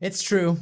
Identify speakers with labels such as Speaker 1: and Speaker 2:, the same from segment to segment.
Speaker 1: It's true.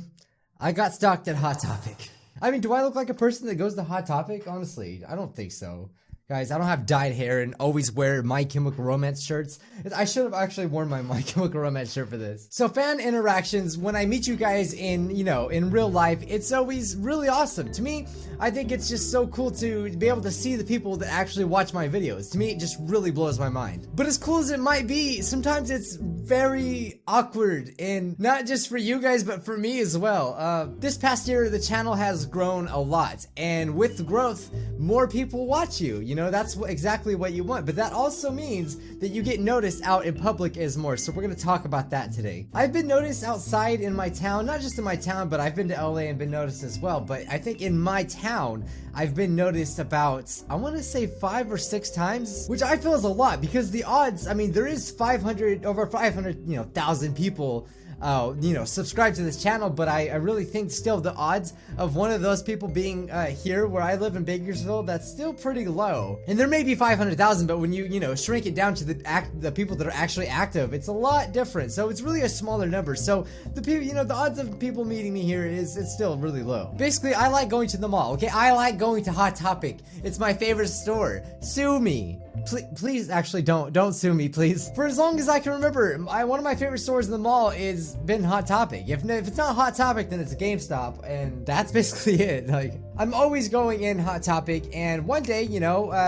Speaker 1: I got stalked at Hot Topic. I mean, do I look like a person that goes to Hot Topic? Honestly, I don't think so. Guys, I don't have dyed hair and always wear My Chemical Romance shirts. I should have actually worn my My Chemical Romance shirt for this. So fan interactions, when I meet you guys in, in real life, it's always really awesome. To me, I think it's just so cool to be able to see the people that actually watch my videos. To me, it just really blows my mind. But as cool as it might be, sometimes it's very awkward, and not just for you guys, but for me as well. This past year, the channel has grown a lot, and with the growth, more people watch you. That's exactly what you want, but that also means that you get noticed out in public as more, so we're gonna talk about that today. I've been noticed outside in my town, not just in my town, but I've been to LA and been noticed as well, but I think in my town, I've been noticed about, I want to say 5 or 6 times, which I feel is a lot, because the odds, I mean, there is over 500,000 people subscribe to this channel, but I really think still the odds of one of those people being here where I live in Bakersfield, that's still pretty low. And there may be 500,000, but when you shrink it down to the people that are actually active, it's a lot different. So it's really a smaller number. So the people, the odds of people meeting me here it's still really low. Basically, I like going to the mall. Okay, I like going to Hot Topic. It's my favorite store. Sue me. Please, actually, don't sue me, please. For as long as I can remember, one of my favorite stores in the mall is been Hot Topic. If it's not Hot Topic, then it's a GameStop, and that's basically it. Like, I'm always going in Hot Topic, and one day,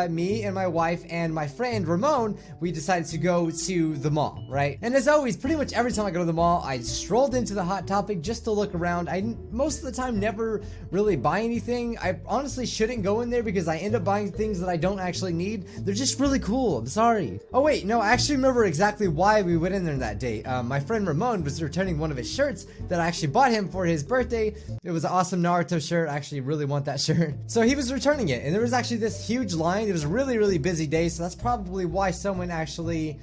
Speaker 1: me and my wife and my friend Ramon, we decided to go to the mall, right? And as always, pretty much every time I go to the mall, I strolled into the Hot Topic just to look around. I most of the time never really buy anything. I honestly shouldn't go in there because I end up buying things that I don't actually need. They're just really cool. I'm sorry. Oh wait, no, I actually remember exactly why we went in there that day. My friend Ramon was returning one of his shirts that I actually bought him for his birthday. It was an awesome Naruto shirt. I actually really want that shirt. So he was returning it, and there was actually this huge line. It was a really, really busy day, so that's probably why someone actually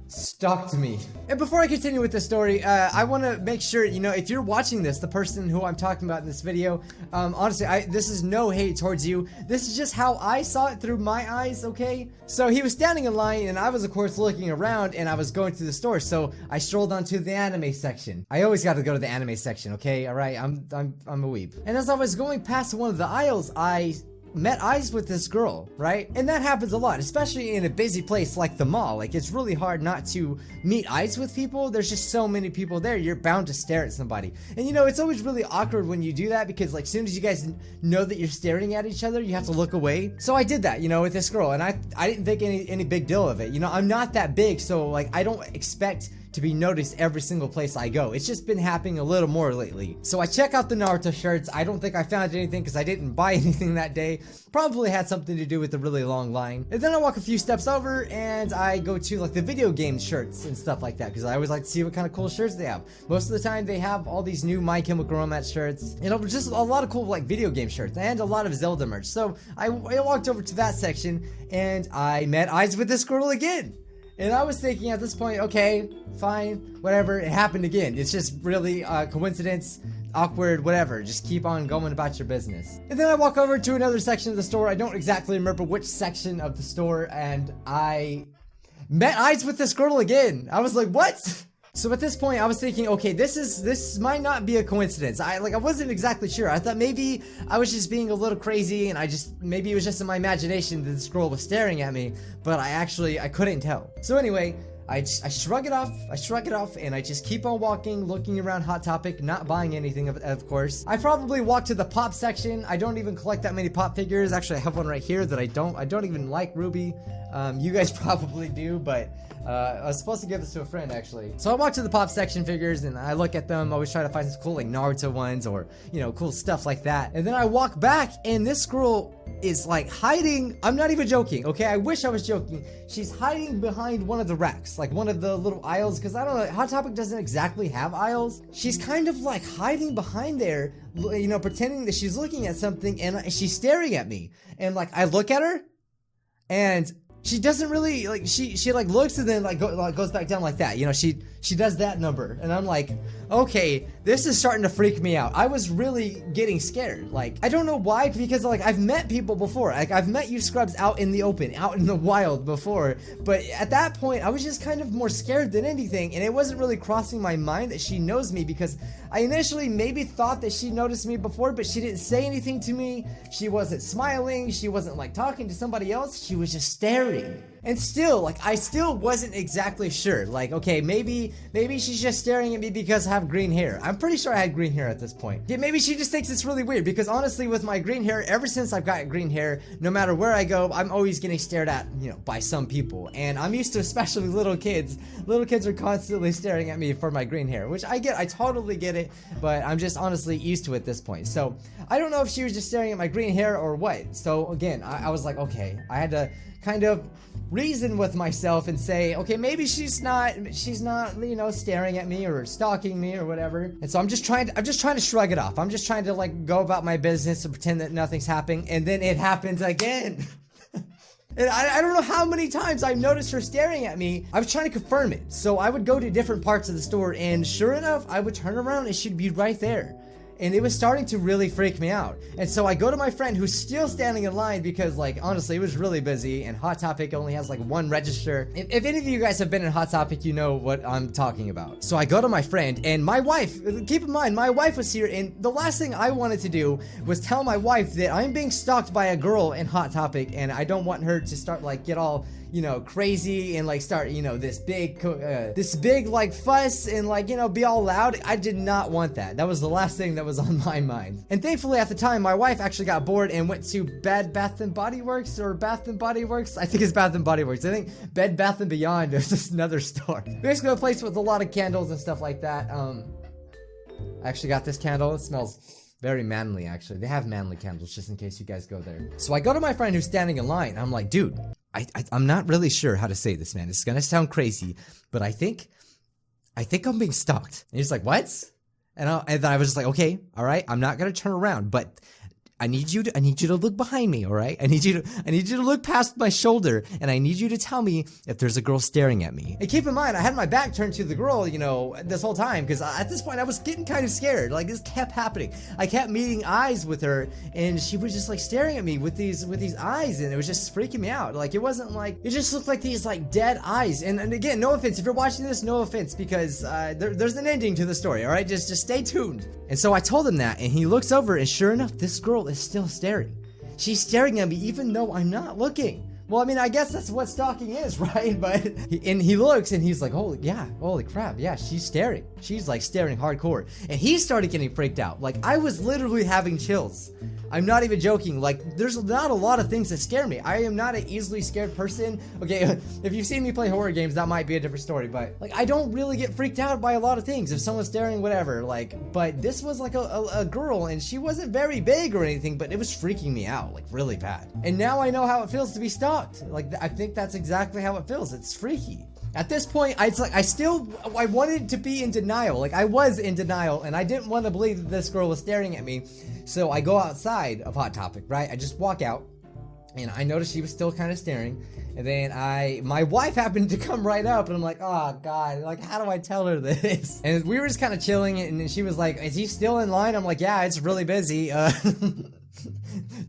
Speaker 1: stalked me. And before I continue with the story, I want to make sure, if you're watching this, the person who I'm talking about in this video, honestly, this is no hate towards you. This is just how I saw it through my eyes, okay? So he was standing in line, and I was, of course, looking around, and I was going to the store, so I strolled onto the anime section. I always got to go to the anime section, okay? All right, I'm a weeb. And as I was going past one of the aisles, I met eyes with this girl, right? And that happens a lot, especially in a busy place like the mall. Like, it's really hard not to meet eyes with people. There's just so many people there, you're bound to stare at somebody. And it's always really awkward when you do that, because like, as soon as you guys know that you're staring at each other, you have to look away. So I did that, with this girl, and I didn't think any big deal of it. I'm not that big, so like, I don't expect to be noticed every single place I go. It's just been happening a little more lately. So I check out the Naruto shirts. I don't think I found anything because I didn't buy anything that day. Probably had something to do with the really long line. And then I walk a few steps over and I go to like the video game shirts and stuff like that, because I always like to see what kind of cool shirts they have. Most of the time they have all these new My Chemical Romance shirts, and just a lot of cool like video game shirts and a lot of Zelda merch. So I walked over to that section and I met eyes with this girl again. And I was thinking at this point, okay, fine, whatever, it happened again. It's just really coincidence, awkward, whatever. Just keep on going about your business. And then I walk over to another section of the store. I don't exactly remember which section of the store, and I met eyes with this girl again. I was like, what? So at this point, I was thinking, okay, this might not be a coincidence. I wasn't exactly sure. I thought maybe I was just being a little crazy, and maybe it was just in my imagination that this girl was staring at me, but I couldn't tell. So anyway, I shrug it off, and I just keep on walking, looking around Hot Topic, not buying anything of course. I probably walk to the pop section. I don't even collect that many pop figures. Actually, I have one right here that I don't even like, Ruby. You guys probably do, but I was supposed to give this to a friend, actually. So I walk to the pop section figures and I look at them. I always try to find some cool like Naruto ones or cool stuff like that. And then I walk back and this girl is like hiding. I'm not even joking, okay? I wish I was joking. She's hiding behind one of the racks, like one of the little aisles, because I don't know, Hot Topic doesn't exactly have aisles. She's kind of like hiding behind there, pretending that she's looking at something, and she's staring at me. And like, I look at her and she doesn't really like, she like looks and then like goes back down like that. She does that number, and I'm like, okay, this is starting to freak me out. I was really getting scared. Like, I don't know why, because like I've met people before. Like, I've met you scrubs out in the open, out in the wild before, but at that point I was just kind of more scared than anything, and it wasn't really crossing my mind that she knows me, because I initially maybe thought that she noticed me before, but she didn't say anything to me. She wasn't smiling. She wasn't like talking to somebody else. She was just staring. And still, like, I still wasn't exactly sure. Like, okay, maybe she's just staring at me because I have green hair. I'm pretty sure I had green hair at this point. Yeah, maybe she just thinks it's really weird because honestly, with my green hair, ever since I've got green hair, no matter where I go, I'm always getting stared at, you know, by some people. And I'm used to, especially little kids. Little kids are constantly staring at me for my green hair, which I get. I totally get it, but I'm just honestly used to it at this point. So I don't know if she was just staring at my green hair or what. So again, I was like, okay, I had to kind of reason with myself and say, okay, maybe she's not, you know, staring at me or stalking me or whatever. And so I'm just trying to shrug it off. I'm just trying to like go about my business and pretend that nothing's happening, and then it happens again. And I don't know how many times I noticed her staring at me. I was trying to confirm it. So I would go to different parts of the store, and sure enough, I would turn around and she'd be right there. And it was starting to really freak me out. And so I go to my friend who's still standing in line because, like, honestly, it was really busy and Hot Topic only has like one register. If any of you guys have been in Hot Topic, you know what I'm talking about. So I go to my friend, and my wife, keep in mind, my wife was here, and the last thing I wanted to do was tell my wife that I'm being stalked by a girl in Hot Topic, and I don't want her to start like get all, you know, crazy and like start, you know, this big like fuss and like, you know, be all loud. I did not want that. That was the last thing that was on my mind. And thankfully at the time, my wife actually got bored and went to Bed Bath & Body Works or Bath & Body Works. I think it's Bath & Body Works. I think Bed Bath & Beyond is just another store. Basically a place with a lot of candles and stuff like that. I actually got this candle. It smells very manly, actually. They have manly candles just in case you guys go there. So I go to my friend who's standing in line. I'm like, dude, I'm not really sure how to say this, man. It's gonna sound crazy, but I think I'm being stalked. And he's like, what? And then I was just like, okay, all right, I'm not gonna turn around, but I need you to look behind me, all right? I need you to look past my shoulder, and I need you to tell me if there's a girl staring at me. And keep in mind, I had my back turned to the girl, you know, this whole time, because at this point I was getting kind of scared. Like, this kept happening. I kept meeting eyes with her, and she was just like staring at me with these eyes, and it was just freaking me out. Like, it wasn't like, it just looked like these like dead eyes. And again, no offense, if you're watching this, no offense, because there's an ending to the story, all right? Just stay tuned. And so I told him that, and he looks over, and sure enough, this girl is still staring. She's staring at me even though I'm not looking. Well, I mean, I guess that's what stalking is, right? But he looks and he's like, holy crap, yeah, she's staring. She's like staring hardcore. And he started getting freaked out. Like, I was literally having chills. I'm not even joking. Like, there's not a lot of things that scare me. I am not an easily scared person. Okay, if you've seen me play horror games, that might be a different story. But like, I don't really get freaked out by a lot of things. If someone's staring, whatever. Like, but this was like a girl, and she wasn't very big or anything, but it was freaking me out, like really bad. And now I know how it feels to be stalked. Like, I think that's exactly how it feels. It's freaky. At this point, I wanted to be in denial. Like, I was in denial, and I didn't want to believe that this girl was staring at me. So I go outside of Hot Topic, right? I just walk out, and I noticed she was still kind of staring. And then my wife happened to come right up, and I'm like, oh God, like, how do I tell her this? And we were just kind of chilling, and she was like, is he still in line? I'm like, yeah, it's really busy.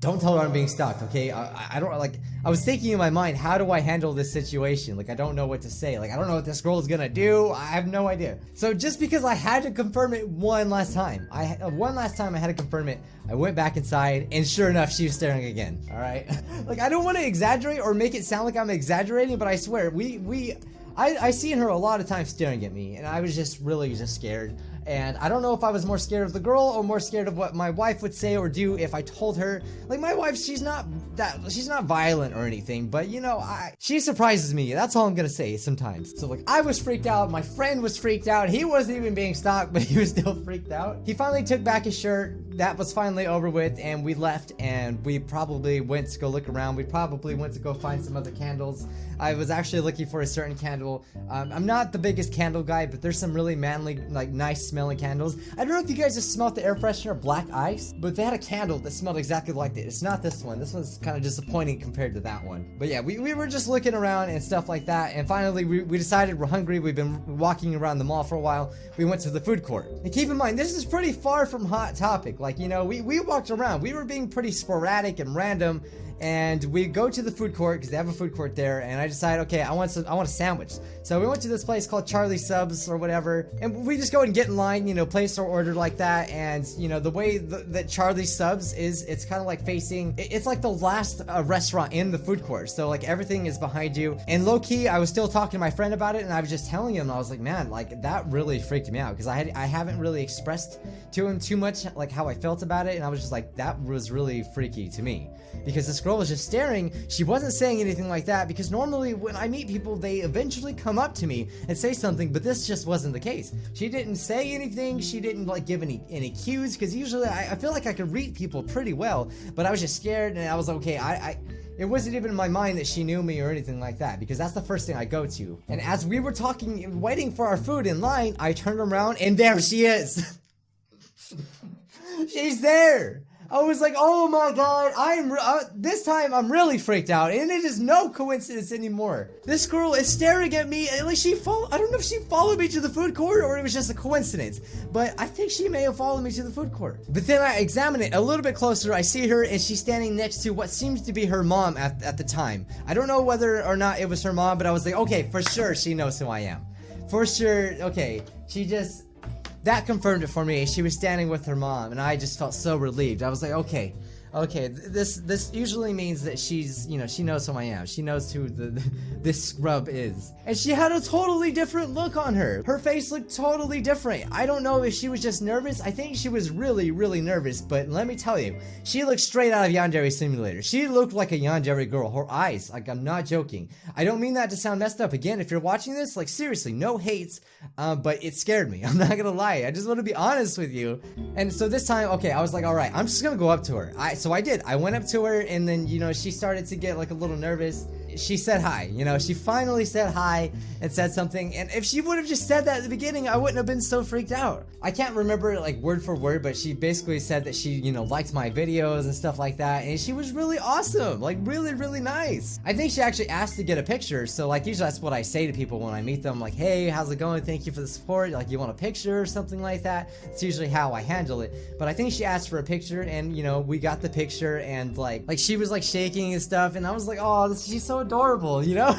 Speaker 1: Don't tell her I'm being stalked, okay? I don't, like, I was thinking in my mind, how do I handle this situation? Like, I don't know what to say. Like, I don't know what this girl is gonna do. I have no idea. So just because I had to confirm it one last time, I had to confirm it, I went back inside, and sure enough, she was staring again, all right? Like, I don't want to exaggerate or make it sound like I'm exaggerating, but I swear, I seen her a lot of times staring at me, and I was just really scared. And I don't know if I was more scared of the girl or more scared of what my wife would say or do if I told her. Like, my wife, she's not violent or anything, but you know, she surprises me. That's all I'm gonna say sometimes. So like, I was freaked out, my friend was freaked out, he wasn't even being stalked, but he was still freaked out. He finally took back his shirt, that was finally over with, and we left, and we probably went to go look around. We probably went to go find some other candles. I was actually looking for a certain candle. I'm not the biggest candle guy, but there's some really manly, like, nice smelling candles. I don't know if you guys just smelled the air freshener Black Ice, but they had a candle that smelled exactly like it. It's not this one. This one's kind of disappointing compared to that one. But yeah, we were just looking around and stuff like that, and finally we decided we're hungry. We've been walking around the mall for a while. We went to the food court. And keep in mind, this is pretty far from Hot Topic. Like, you know, we walked around. We were being pretty sporadic and random. and we go to the food court because they have a food court there, and I decide, okay, I want a sandwich. So we went to this place called Charlie Subs or whatever, and we just go and get in line, you know, place our order like that. And you know, the way that Charlie Subs is, it's kind of like facing, it's like the last restaurant in the food court, so like everything is behind you. And low-key, I was still talking to my friend about it, and I was just telling him, I was like, man, like that really freaked me out, because I haven't really expressed to him too much like how I felt about it, and I was just like, that was really freaky to me, because this girl was just staring. She wasn't saying anything like that, because normally when I meet people, they eventually come up to me and say something, but this just wasn't the case. She didn't say anything, she didn't like give any cues, because usually I feel like I could read people pretty well, but I was just scared, and I was like, okay, it wasn't even in my mind that she knew me or anything like that, because that's the first thing I go to. And as we were talking, waiting for our food in line, I turned around and there she is. She's there. I was like, oh my god, this time I'm really freaked out, and it is no coincidence anymore. This girl is staring at me, and like I don't know if she followed me to the food court or it was just a coincidence, but I think she may have followed me to the food court. But then I examine it a little bit closer, I see her, and she's standing next to what seems to be her mom at the time. I don't know whether or not it was her mom, but I was like, okay, for sure she knows who I am. For sure, okay, that confirmed it for me. She was standing with her mom, and I just felt so relieved. I was like, okay, this usually means that she's, you know, she knows who I am. She knows who this scrub is. And she had a totally different look on her. Her face looked totally different. I don't know if she was just nervous. I think she was really, really nervous, but let me tell you, she looked straight out of Yandere Simulator. She looked like a Yandere girl. Her eyes, like, I'm not joking. I don't mean that to sound messed up. Again, if you're watching this, like, seriously, no hates, but it scared me. I'm not gonna lie. I just want to be honest with you. And so this time, okay, I was like, all right, I'm just gonna go up to her. So I did. I went up to her, and then, you know, she started to get like a little nervous. She said hi, you know, she finally said hi and said something, and if she would have just said that at the beginning, I wouldn't have been so freaked out. I can't remember like word for word, but she basically said that she, you know, liked my videos and stuff like that, and she was really awesome, like really, really nice. I think she actually asked to get a picture, so like usually that's what I say to people when I meet them, like, hey, how's it going? Thank you for the support. Like, you want a picture or something like that? It's usually how I handle it. But I think she asked for a picture, and you know, we got the picture, and like she was like shaking and stuff, and I was like, oh, she's so adorable, you know?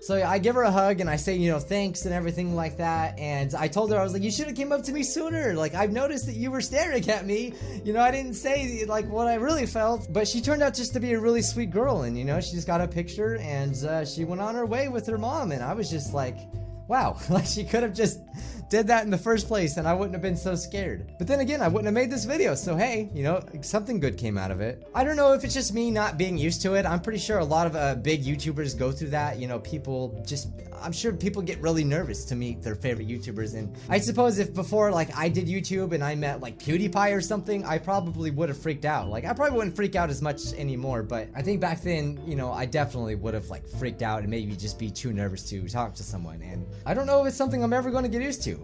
Speaker 1: So I give her a hug and I say, you know, thanks and everything like that, and I told her, I was like, you should have came up to me sooner. Like, I've noticed that you were staring at me. You know, I didn't say like what I really felt, but she turned out just to be a really sweet girl, and you know, she just got a picture, and she went on her way with her mom, and I was just like, wow, like she could have just did that in the first place and I wouldn't have been so scared. But then again, I wouldn't have made this video, so hey, you know, something good came out of it. I don't know if it's just me not being used to it. I'm pretty sure a lot of big YouTubers go through that. You know, I'm sure people get really nervous to meet their favorite YouTubers, and I suppose if before like I did YouTube and I met like PewDiePie or something, I probably would have freaked out. Like, I probably wouldn't freak out as much anymore, but I think back then, you know, I definitely would have like freaked out and maybe just be too nervous to talk to someone, and I don't know if it's something I'm ever going to get used to.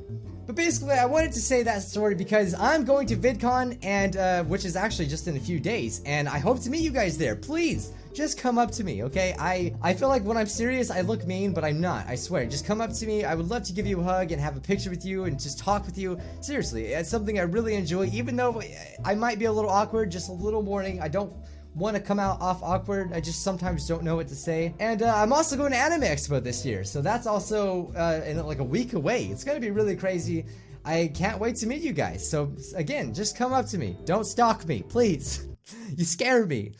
Speaker 1: But basically, I wanted to say that story because I'm going to VidCon, and which is actually just in a few days, and I hope to meet you guys there. Please, just come up to me, okay? I feel like when I'm serious, I look mean, but I'm not. I swear. Just come up to me. I would love to give you a hug and have a picture with you and just talk with you. Seriously, it's something I really enjoy, even though I might be a little awkward, just a little warning. I don't want to come out off awkward. I just sometimes don't know what to say. And I'm also going to Anime Expo this year, so that's also in like a week away. It's gonna be really crazy. I can't wait to meet you guys. So again, just come up to me. Don't stalk me, please. You scare me.